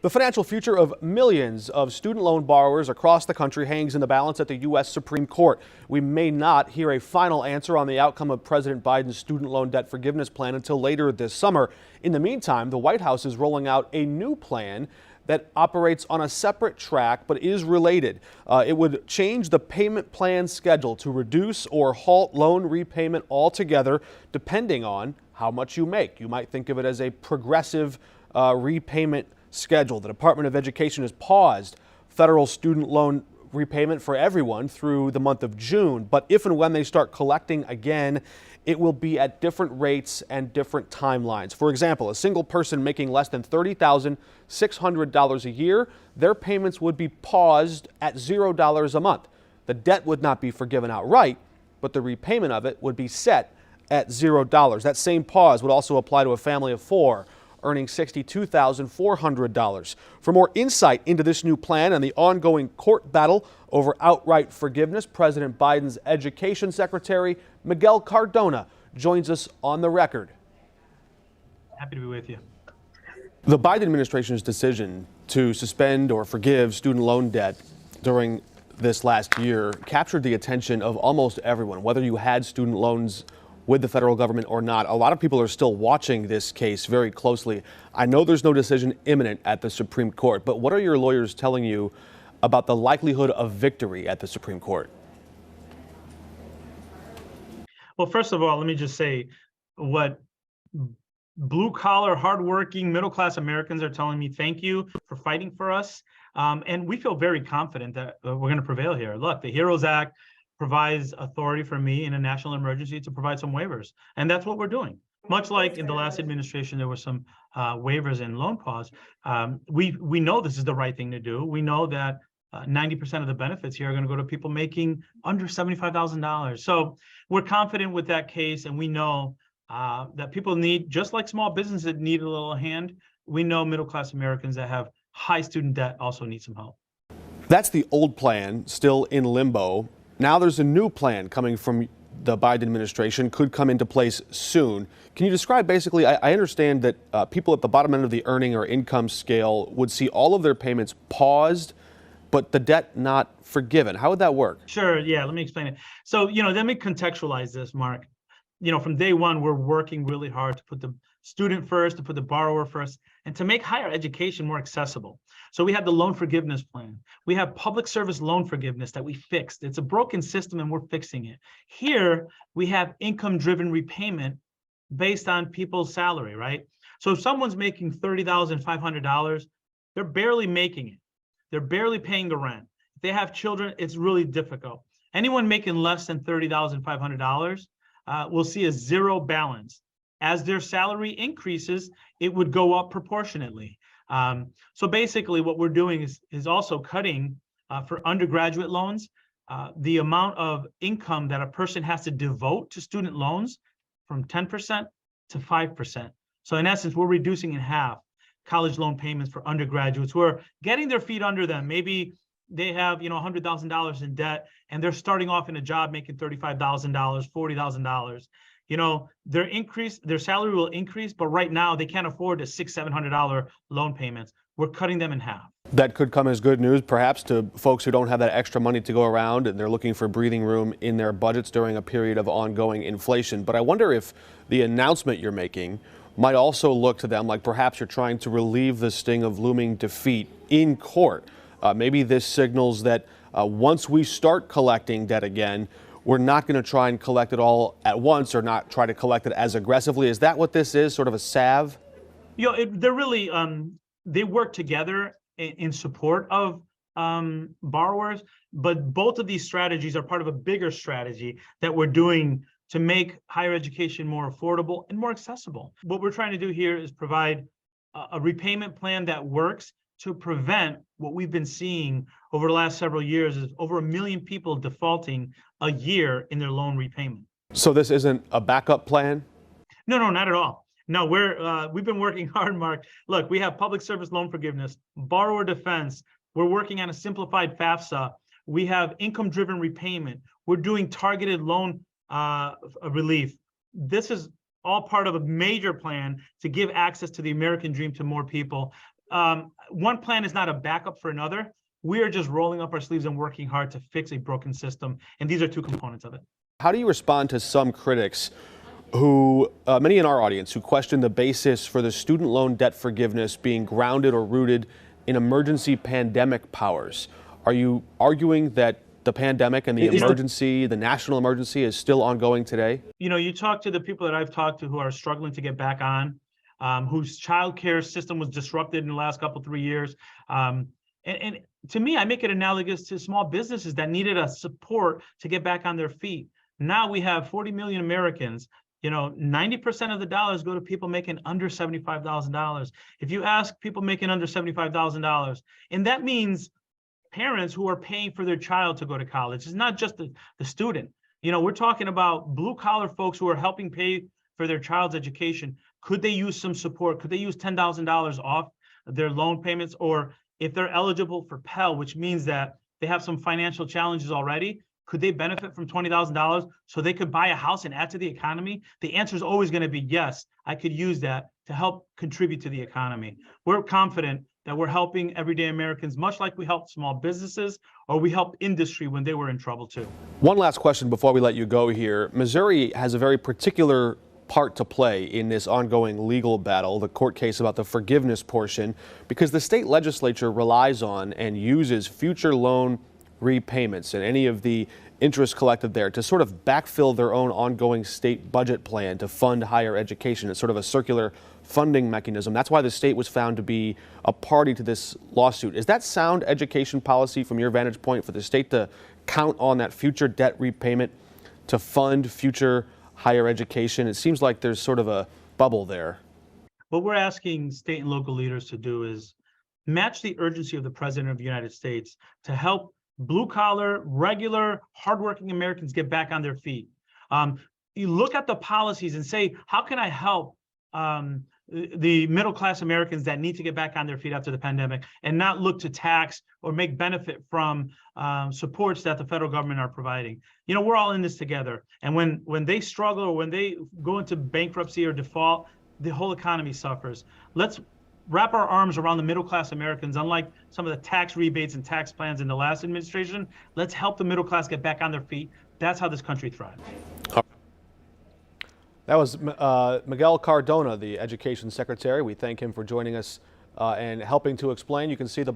The financial future of millions of student loan borrowers across the country hangs in the balance at the U.S. Supreme Court. We may not hear a final answer on the outcome of President Biden's student loan debt forgiveness plan until later this summer. In the meantime, the White House is rolling out a new plan that operates on a separate track but is related. It would change the payment plan schedule to reduce or halt loan repayment altogether, depending on how much you make. You might think of it as a progressive repayment schedule. The Department of Education has paused federal student loan repayment for everyone through the month of June, but if and when they start collecting again, it will be at different rates and different timelines. For example, a single person making less than $30,600 a year, their payments would be paused at $0 a month. The debt would not be forgiven outright, but the repayment of it would be set at $0. That same pause would also apply to a family of four earning $62,400. For more insight into this new plan and the ongoing court battle over outright forgiveness, President Biden's Education Secretary Miguel Cardona joins us on the record. Happy to be with you. The Biden administration's decision to suspend or forgive student loan debt during this last year captured the attention of almost everyone, whether you had student loans with the federal government or not. A lot of people are still watching this case very closely. I know there's no decision imminent at the Supreme Court, but what are your lawyers telling you about the likelihood of victory at the Supreme Court? Well, first of all, let me just say what blue-collar, hardworking, middle-class Americans are telling me. Thank you for fighting for us. And we feel very confident that we're going to prevail here. Look, the HEROES Act provides authority for me in a national emergency to provide some waivers. And that's what we're doing. Much like in the last administration, there were some waivers and loan pause. We know this is the right thing to do. We know that 90% of the benefits here are going to go to people making under $75,000. So we're confident with that case. And we know that people need, just like small businesses that need a little hand, we know middle-class Americans that have high student debt also need some help. That's the old plan, still in limbo. Now there's a new plan coming from the Biden administration, could come into place soon. Can you describe basically, I understand that people at the bottom end of the earning or income scale would see all of their payments paused, but the debt not forgiven. How would that work? Sure, yeah, let me explain it. So, let me contextualize this, Mark. From day one, we're working really hard to put the student first, to put the borrower first, and to make higher education more accessible. So we have the loan forgiveness plan. We have public service loan forgiveness that we fixed. It's a broken system and we're fixing it. Here, we have income-driven repayment based on people's salary, right? So if someone's making $30,500, they're barely making it. They're barely paying the rent. If they have children, it's really difficult. Anyone making less than $30,500 will see a zero balance. As their salary increases, it would go up proportionately. So basically what we're doing is also cutting for undergraduate loans, the amount of income that a person has to devote to student loans from 10% to 5%. So in essence, we're reducing in half college loan payments for undergraduates who are getting their feet under them. Maybe they have, $100,000 in debt and they're starting off in a job making $35,000, $40,000. Their salary will increase, but right now they can't afford the $600-700 loan payments. We're cutting them in half. That could come as good news, perhaps, to folks who don't have that extra money to go around and they're looking for breathing room in their budgets during a period of ongoing inflation. But I wonder if the announcement you're making might also look to them like perhaps you're trying to relieve the sting of looming defeat in court. Maybe this signals that once we start collecting debt again, we're not going to try and collect it all at once or not try to collect it as aggressively. Is that what this is, sort of a salve? They're really, they work together in support of borrowers, but both of these strategies are part of a bigger strategy that we're doing to make higher education more affordable and more accessible. What we're trying to do here is provide a repayment plan that works to prevent what we've been seeing over the last several years is over 1 million people defaulting a year in their loan repayment. So this isn't a backup plan? No, not at all. No, we've been working hard, Mark. Look, we have public service loan forgiveness, borrower defense. We're working on a simplified FAFSA. We have income-driven repayment. We're doing targeted loan relief. This is all part of a major plan to give access to the American dream to more people. one plan is not a backup for another. We are just rolling up our sleeves and working hard to fix a broken system. And these are two components of it. How do you respond to some critics who, many in our audience, who question the basis for the student loan debt forgiveness being grounded or rooted in emergency pandemic powers? Are you arguing that the pandemic and the emergency, the national emergency, is still ongoing today? You know, you talk to the people that I've talked to who are struggling to get back on, whose childcare system was disrupted in the last 3 years. And to me, I make it analogous to small businesses that needed a support to get back on their feet. Now we have 40 million Americans. You know, 90% of the dollars go to people making under $75,000. If you ask people making under $75,000, and that means parents who are paying for their child to go to college. It's not just the student. You know, we're talking about blue collar folks who are helping pay for their child's education. Could they use some support? Could they use $10,000 off their loan payments? Or if they're eligible for Pell, which means that they have some financial challenges already, could they benefit from $20,000 so they could buy a house and add to the economy? The answer is always going to be yes, I could use that to help contribute to the economy. We're confident that we're helping everyday Americans, much like we helped small businesses or we helped industry when they were in trouble too. One last question before we let you go here. Missouri has a very particular part to play in this ongoing legal battle, the court case about the forgiveness portion, because the state legislature relies on and uses future loan repayments and any of the interest collected there to sort of backfill their own ongoing state budget plan to fund higher education. It's sort of a circular funding mechanism. That's why the state was found to be a party to this lawsuit. Is that sound education policy from your vantage point for the state to count on that future debt repayment to fund future higher education? It seems like there's sort of a bubble there. What we're asking state and local leaders to do is match the urgency of the President of the United States to help blue collar, regular, hardworking Americans get back on their feet. You look at the policies and say, how can I help the middle class Americans that need to get back on their feet after the pandemic and not look to tax or make benefit from supports that the federal government are providing? You know, we're all in this together. And when they struggle or when they go into bankruptcy or default, the whole economy suffers. Let's wrap our arms around the middle-class Americans. Unlike some of the tax rebates and tax plans in the last administration, let's help the middle class get back on their feet. That's how this country thrives. That was Miguel Cardona, the Education Secretary. We thank him for joining us and helping to explain. You can see the